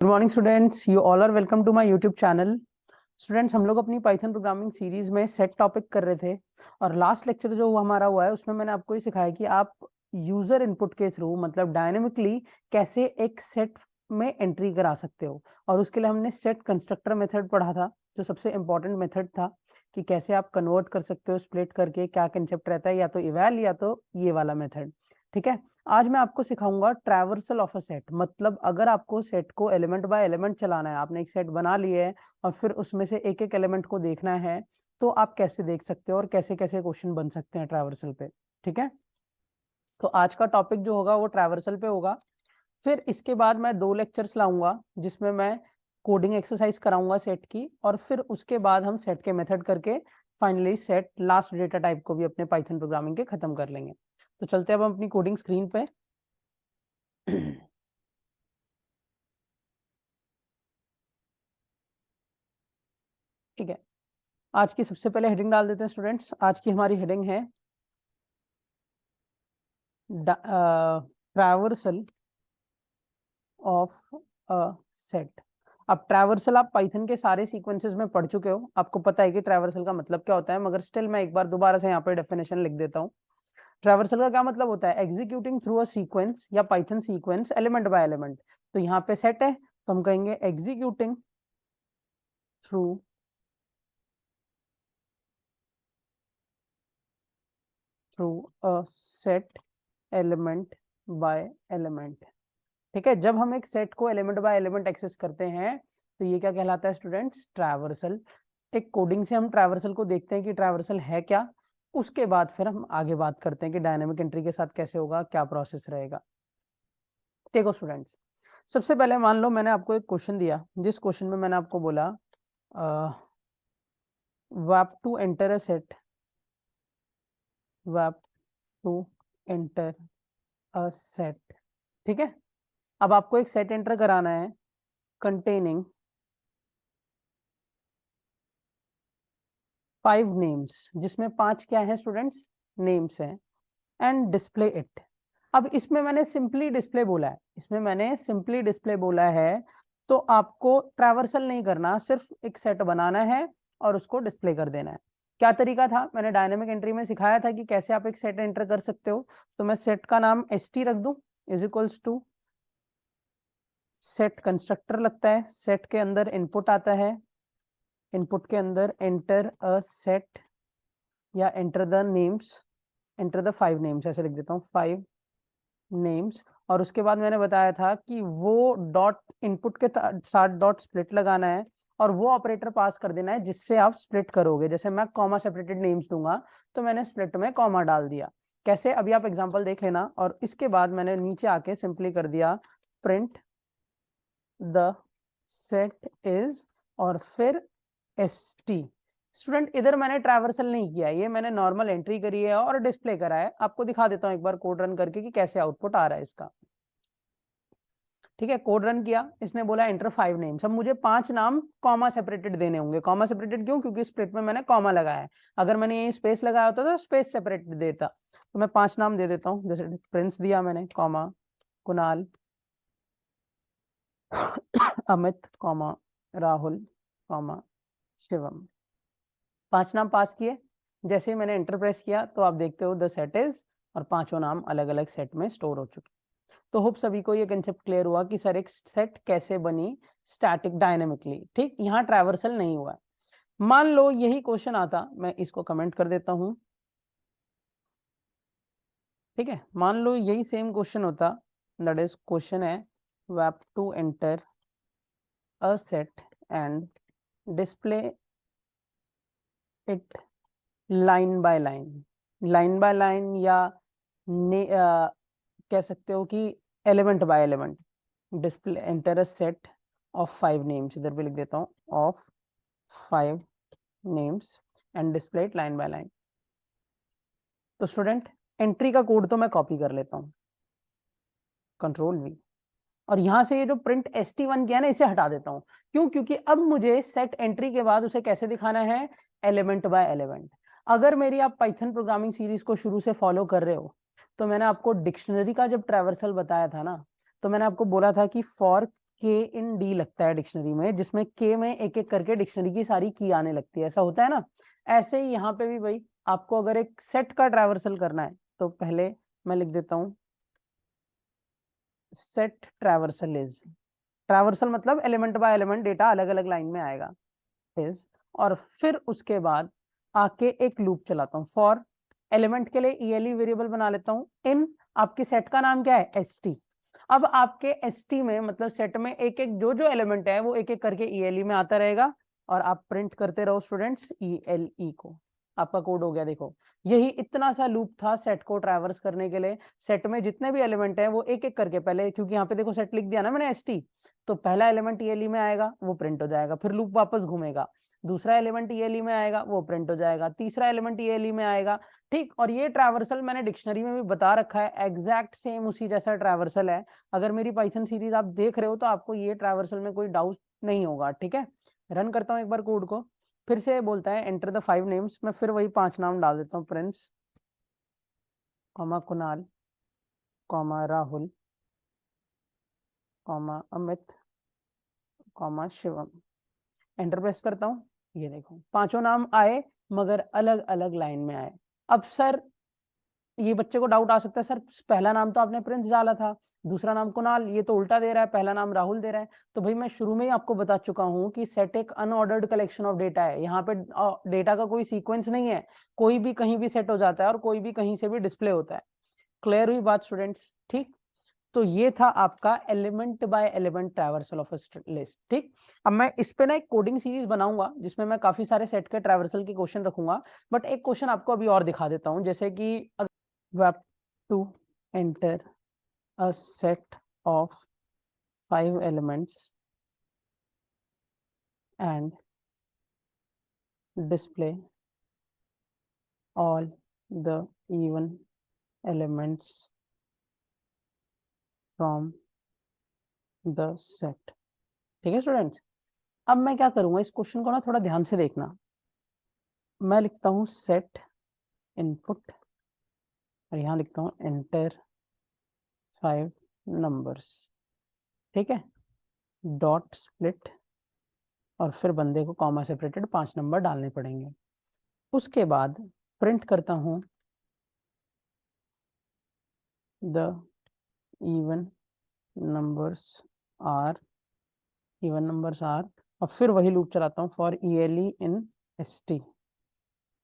Good morning students, you all are welcome to my YouTube channel. Students, हम लोग अपनी Python programming series में set topic कर रहे थे और लास्ट लेक्चर जो हमारा हुआ है उसमें मैंने आपको ये सिखाया कि आप यूजर इनपुट के थ्रू मतलब डायनेमिकली कैसे एक सेट में एंट्री करा सकते हो। और उसके लिए हमने सेट कंस्ट्रक्टर मेथड पढ़ा था जो सबसे इंपॉर्टेंट मेथड था कि कैसे आप कन्वर्ट कर सकते हो स्प्लिट करके। क्या कंसेप्ट रहता है, या तो इवैल या तो ये वाला मेथड। ठीक है, आज मैं आपको सिखाऊंगा ट्रैवर्सल ऑफ अ सेट। मतलब अगर आपको सेट को एलिमेंट बाय एलिमेंट चलाना है, आपने एक सेट बना लिया है और फिर उसमें से एक एक एलिमेंट को देखना है, तो आप कैसे देख सकते हो और कैसे कैसे क्वेश्चन बन सकते हैं ट्रैवर्सल पे। ठीक है, तो आज का टॉपिक जो होगा वो ट्रैवर्सल पे होगा। फिर इसके बाद मैं 2 लेक्चर्स लाऊंगा जिसमें मैं कोडिंग एक्सरसाइज कराऊंगा सेट की, और फिर उसके बाद हम सेट के मेथड करके finally set last data type को भी अपने पाइथन प्रोग्रामिंग के खत्म कर लेंगे। तो चलते हैं अब हम अपनी कोडिंग स्क्रीन पे। ठीक है, आज की सबसे पहले हेडिंग डाल देते हैं स्टूडेंट्स। आज की हमारी हेडिंग है ट्रैवर्सल ऑफ अ सेट। अब ट्रैवर्सल आप पाइथन के सारे सीक्वेंसेस में पढ़ चुके हो, आपको पता है कि ट्रैवर्सल का मतलब क्या होता है, मगर स्टिल मैं एक बार दोबारा से यहाँ पे डेफिनेशन लिख देता हूँ। ट्रैवर्सल का क्या मतलब होता है? एग्जीक्यूटिंग थ्रू अ सीक्वेंस या Python sequence element by element. तो यहाँ पे सेट है तो हम कहेंगे executing through through a set element by element. ठीक है, जब हम एक सेट को एलिमेंट बाय एलिमेंट एक्सेस करते हैं तो ये क्या कहलाता है स्टूडेंट्स? ट्रैवर्सल। एक कोडिंग से हम ट्रैवर्सल को देखते हैं कि ट्रैवर्सल है क्या, उसके बाद फिर हम आगे बात करते हैं कि डायनेमिक एंट्री के साथ कैसे होगा, क्या प्रोसेस रहेगा। देखो स्टूडेंट्स, सबसे पहले मान लो मैंने आपको एक क्वेश्चन दिया, जिस क्वेश्चन में मैंने आपको बोला वैप टू एंटर अ सेट, वैप टू एंटर अ सेट। ठीक है, अब आपको एक सेट एंटर कराना है कंटेनिंग 5 नेम्स, जिसमें 5 क्या है स्टूडेंट्स? नेम्स हैं। And display it. अब इसमें मैंने सिंपली डिस्प्ले बोला है, इसमें मैंने सिंपली डिस्प्ले बोला है, तो आपको ट्रैवर्सल नहीं करना, सिर्फ एक सेट बनाना है और उसको डिस्प्ले कर देना है। क्या तरीका था? मैंने डायनेमिक एंट्री में सिखाया था कि कैसे आप एक सेट एंटर कर सकते हो। तो मैं सेट का नाम st रख दूं, is equals to set constructor लगता है, सेट के अंदर इनपुट आता है, इनपुट के अंदर एंटर अ सेट या enter the names, enter the 5 names, ऐसे लिख देता हूँ 5 नेम्स। और उसके बाद मैंने बताया था कि वो डॉट इनपुट के साथ डॉट स्प्लिट लगाना है और वो ऑपरेटर पास कर देना है जिससे आप स्प्लिट करोगे। जैसे मैं कॉमा सेपरेटेड नेम्स दूंगा तो मैंने स्प्लिट में कॉमा डाल दिया। कैसे, अभी आप एग्जांपल देख लेना। और इसके बाद मैंने नीचे आके सिंपली कर दिया प्रिंट द सेट इज, और फिर st। स्टूडेंट, इधर मैंने ट्रैवर्सल नहीं किया, ये मैंने नॉर्मल एंट्री करी है और डिस्प्ले करा है। आपको दिखा देता हूँ एक बार कोड रन करके कि कैसे आउटपुट आ रहा है इसका। ठीक है, कोड रन किया, इसने बोला एंटर 5 नेम्स। अब मुझे 5 नाम कॉमा सेपरेटेड देने होंगे। कॉमा सेपरेटेड क्यों? क्योंकि स्प्लिट में मैंने कॉमा लगाया है। अगर मैंने ये स्पेस लगाया होता तो स्पेस सेपरेटेड देता। तो मैं 5 नाम दे देता हूँ, जैसे प्रिंस दिया मैंने, comma Kunal, Amit, comma Rahul, comma Shivam. 5 नाम पास किए। जैसे ही मैंने एंटर प्रेस किया तो आप देखते हो द सेट इज, और 5 नाम अलग अलग सेट में स्टोर हो चुके। तो होप सभी को ये कंसेप्ट क्लियर हुआ कि सर एक सेट कैसे बनी स्टैटिक डायनेमिकली। ठीक, यहाँ ट्रैवर्सल नहीं हुआ। मान लो यही क्वेश्चन आता, मैं इसको कमेंट कर देता हूं। ठीक है, मान लो यही सेम क्वेश्चन होता, दैट इज क्वेश्चन है वैप to enter a set and display it line by line. Line by line या कह सकते हो कि element by element. Display enter a set of 5 names, इधर भी लिख देता हूँ of 5 names and display it line by line. तो स्टूडेंट, एंट्री का कोड तो मैं कॉपी कर लेता हूँ, कंट्रोल वी, और यहां से ये जो प्रिंट st1 किया ना, इसे हटा देता हूँ। क्यों? क्योंकि अब मुझे सेट एंट्री के बाद उसे कैसे दिखाना है? Element by element. अगर मेरी आप पाइथन प्रोग्रामिंग सीरीज को शुरू से फॉलो कर रहे हो, तो मैंने आपको डिक्शनरी का जब ट्रैवर्सल बताया था ना, तो मैंने आपको बोला था कि फॉर के इन डी लगता है डिक्शनरी में, जिसमें के में एक एक करके डिक्शनरी की सारी की आने लगती है, ऐसा होता है ना। ऐसे ही यहाँ पे भी भाई आपको अगर एक सेट का ट्रैवर्सल करना है तो पहले मैं लिख देता हूँ सेट ट्रैवर्सल इज, ट्रैवर्सल मतलब एलिमेंट बाय एलिमेंट डेटा अलग अलग लाइन में आएगा इज, और फिर उसके बाद आके एक लूप चलाता हूँ फॉर एलिमेंट के लिए ईएलई वेरिएबल बना लेता हूँ इन, आपकी सेट का नाम क्या है एसटी। अब आपके एसटी में मतलब सेट में एक एक जो जो एलिमेंट है वो एक एक करके ईएलई में आता रहेगा, और आप प्रिंट करते रहो स्टूडेंट्स ईएलई को, आपका कोड हो गया। देखो यही इतना सा लूप था सेट को ट्रैवर्स करने के लिए। सेट में जितने भी एलिमेंट है वो एक एक करके पहले, क्योंकि यहाँ पे देखो सेट लिख दिया ना मैंने एसटी, तो पहला एलिमेंट ईएलई में आएगा वो प्रिंट हो जाएगा, फिर लूप वापस घूमेगा, दूसरा एलिमेंट ईएलई में आएगा वो प्रिंट हो जाएगा, तीसरा एलिमेंट ईएलई में आएगा। ठीक, और ये ट्रैवर्सल मैंने डिक्शनरी में भी बता रखा है, एग्जैक्ट सेम उसी जैसा ट्रैवर्सल है। अगर मेरी पाइथन सीरीज आप देख रहे हो तो आपको ये ट्रैवर्सल में कोई डाउट नहीं होगा। ठीक है, रन करता हूँ एक बार कोड को, फिर से बोलता है एंटर द 5 नेम्स, मैं फिर वही 5 नाम डाल देता हूँ, Prince, comma Kunal, comma Rahul, comma Amit, comma Shivam, enter press करता हूँ। ये देखो पांचों नाम आए मगर अलग अलग लाइन में आए। अब सर ये बच्चे को डाउट आ सकता है, सर पहला नाम तो आपने प्रिंस डाला था, दूसरा नाम कुणाल, ये तो उल्टा दे रहा है, पहला नाम राहुल दे रहा है। तो भाई मैं शुरू में ही आपको बता चुका हूँ कि सेट एक अनऑर्डर्ड कलेक्शन ऑफ डेटा है, यहाँ पे डेटा का कोई सीक्वेंस नहीं है, कोई भी कहीं भी सेट हो जाता है और कोई भी कहीं से भी डिस्प्ले होता है। क्लियर हुई बात स्टूडेंट्स? ठीक, तो ये था आपका element by element traversal of a list. ठीक, अब मैं इस पे ना एक कोडिंग सीरीज बनाऊंगा जिसमें मैं काफी सारे सेट के ट्रैवर्सल के क्वेश्चन रखूंगा, बट एक क्वेश्चन आपको अभी और दिखा देता हूं, जैसे कि you have to enter a set of 5 elements and display all the even elements from the set। ठीक है स्टूडेंट्स, अब मैं क्या करूंगा, इस क्वेश्चन को ना थोड़ा ध्यान से देखना। मैं लिखता हूं सेट इनपुट और यहां लिखता हूं एंटर 5 नंबर्स। ठीक है, डॉट स्प्लिट, और फिर बंदे को कॉमा सेपरेटेड 5 नंबर डालने पड़ेंगे। उसके बाद प्रिंट करता हूं the even numbers are, even numbers are, और फिर वही लूप चलाता हूँ फॉर ईएलई इन एसटी।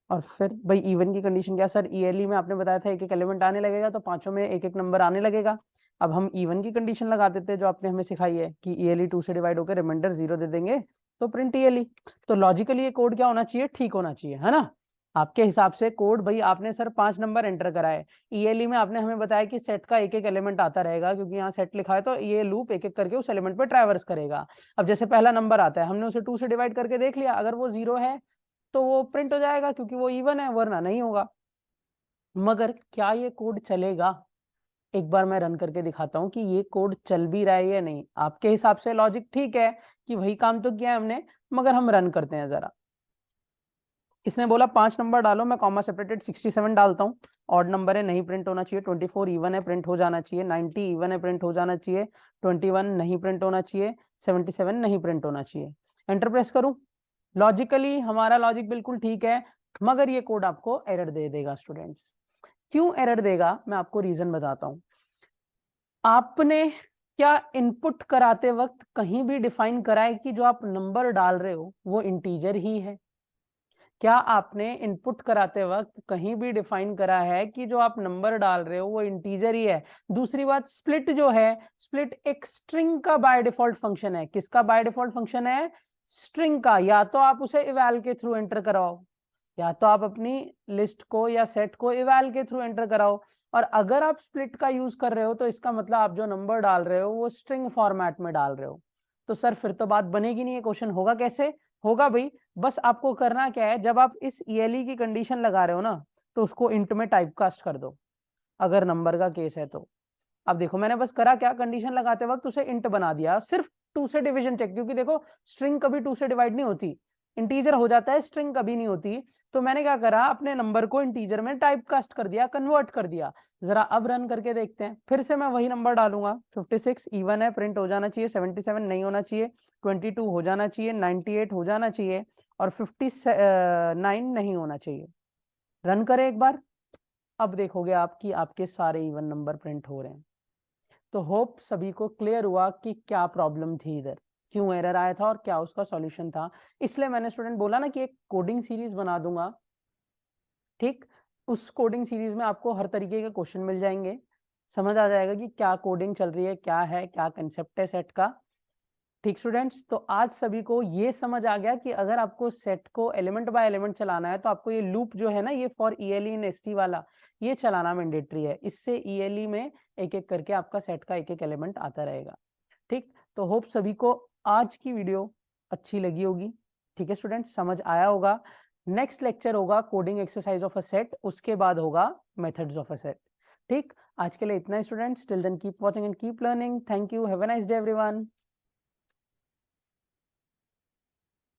और फिर भाई इवन की कंडीशन क्या सर, ईएलई में आपने बताया था एक एक एलिमेंट आने लगेगा तो पांचों में एक एक नंबर आने लगेगा। अब हम इवन की कंडीशन लगा देते हैं जो आपने हमें सिखाई है कि ईएलई 2 से डिवाइड होकर रिमाइंडर 0 दे देंगे तो प्रिंट ईएलई। तो लॉजिकली ये कोड क्या होना चाहिए, ठीक होना चाहिए, है ना। आपके हिसाब से कोड, भाई आपने सर 5 नंबर एंटर कराए, ईएलई में आपने हमें बताया कि सेट का एक एक एलिमेंट आता रहेगा, क्योंकि यहाँ सेट लिखा है तो ये लूप एक एक करके उस एलिमेंट पे ट्रैवर्स करेगा। अब जैसे पहला नंबर आता है, हमने उसे 2 से डिवाइड करके देख लिया, अगर वो 0 है तो वो प्रिंट हो जाएगा क्योंकि वो इवन है, वरना नहीं होगा। मगर क्या ये कोड चलेगा, एक बार मैं रन करके दिखाता हूँ कि ये कोड चल भी रहा है या नहीं। आपके हिसाब से लॉजिक ठीक है कि वही काम तो किया है हमने, मगर हम रन करते हैं जरा। इसने बोला 5 नंबर डालो, मैं कॉमा सेपरेटेड 67 डालता हूँ, ऑड नंबर है नहीं प्रिंट होना चाहिए, 24 इवन है प्रिंट हो जाना चाहिए, 90 इवन है प्रिंट हो जाना चाहिए, 21 नहीं प्रिंट होना चाहिए, 77 नहीं प्रिंट होना चाहिए। एंटर प्रेस करूं, लॉजिकली हमारा लॉजिक बिल्कुल ठीक है, मगर ये कोड आपको एरर दे देगा स्टूडेंट्स। क्यों एरर देगा, मैं आपको रीजन बताता हूं। आपने क्या इनपुट कराते वक्त कहीं भी डिफाइन करा है कि जो आप नंबर डाल रहे हो वो इंटीजर ही है? क्या आपने इनपुट कराते वक्त कहीं भी डिफाइन करा है कि जो आप नंबर डाल रहे हो वो इंटीजर ही है? दूसरी बात, स्प्लिट जो है, स्प्लिट एक स्ट्रिंग का बाय डिफॉल्ट फंक्शन है। किसका बाय डिफॉल्ट फंक्शन है? स्ट्रिंग का। या तो आप उसे इवैल के थ्रू एंटर कराओ, या तो आप अपनी लिस्ट को या सेट को इवैल के थ्रू एंटर कराओ। और अगर आप स्प्लिट का यूज कर रहे हो तो इसका मतलब आप जो नंबर डाल रहे हो वो स्ट्रिंग फॉर्मेट में डाल रहे हो। तो सर फिर तो बात बनेगी नहीं, ये क्वेश्चन होगा कैसे? होगा भाई, बस आपको करना क्या है, जब आप इस ईएलई की कंडीशन लगा रहे हो ना तो उसको इंट में टाइपकास्ट कर दो, अगर नंबर का केस है तो। अब देखो मैंने बस करा क्या, कंडीशन लगाते वक्त उसे इंट बना दिया, सिर्फ 2 से डिवीजन चेक, क्योंकि देखो स्ट्रिंग कभी 2 से डिवाइड नहीं होती। इंटीजर हो जाता है, स्ट्रिंग कभी नहीं होती। तो मैंने क्या करा, अपने नंबर को इंटीजर में टाइप कास्ट कर दिया, कन्वर्ट कर दिया। जरा अब रन करके देखते हैं, फिर से मैं वही नंबर डालूंगा। 56 इवन है, प्रिंट हो जाना चाहिए। 77 नहीं होना चाहिए। 22 हो जाना चाहिए। 98 हो जाना चाहिए। और 59 नहीं होना चाहिए। रन करें एक बार। अब देखोगे आप कि आपके सारे इवन नंबर प्रिंट हो रहे हैं। तो होप सभी को क्लियर हुआ कि क्या प्रॉब्लम थी इधर, क्यों एरर आया था और क्या उसका सॉल्यूशन था। इसलिए मैंने स्टूडेंट बोला ना कि एक कोडिंग सीरीज बना दूंगा। ठीक, उस कोडिंग सीरीज में आपको हर तरीके के क्वेश्चन मिल जाएंगे, समझ आ जाएगा कि क्या कोडिंग चल रही है, क्या है, क्या कंसेप्ट है सेट का। ठीक स्टूडेंट्स, तो आज सभी को ये समझ आ गया कि अगर आपको सेट को एलिमेंट बाय एलिमेंट चलाना है तो आपको ये लूप जो है ना, ये फॉर ईएलई इन एसटी वाला, ये चलाना मैंडेटरी है। इससे ईएलई में एक एक करके आपका सेट का एक एक एलिमेंट आता रहेगा। ठीक, तो होप सभी को आज की वीडियो अच्छी लगी होगी। ठीक है स्टूडेंट्स, समझ आया होगा। नेक्स्ट लेक्चर होगा coding exercise of a set, उसके बाद होगा मेथड्स ऑफ अ सेट। ठीक, आज के लिए इतना ही students. Till then keep watching and keep learning. Thank you, have a nice day everyone.